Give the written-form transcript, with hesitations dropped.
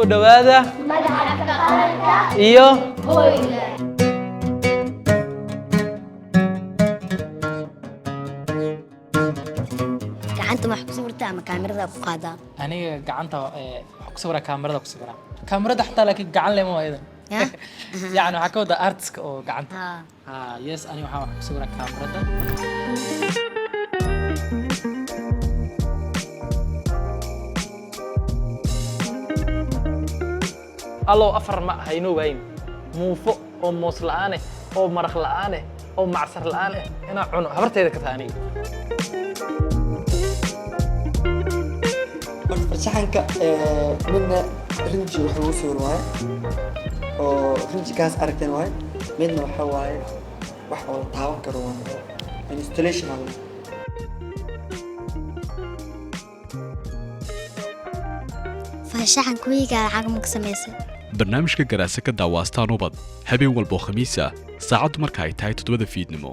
دوادا إيوه gacanta wax ku sawirtaa ama kaamirada ku qaadaa أنا قعنت كسورة كاميرا كسورة كاميرا حتى لكن قعن لي مو أيضا يعني حكوا أرتسك أو قعنت يس أنا وحنا كسورة كاميرا الله أفر ما هينو وين مو فوق أو موصل أنا أو مرخ لأنا أو معصر لأنا أنا عنو هبرت هذا كثاني farsaxanka midna rinji wuxuu u sawir waay oo rinjigaas aragteen waay midna waxa waaye wax oo taaban karo waa installation hal faashaxan kuwiga lacag ma ka sameysay barnaamijka garaase ka daawaastaan ubad habeen walba oo khamiis ah saacadu marka ay tahay 7 fiidnimo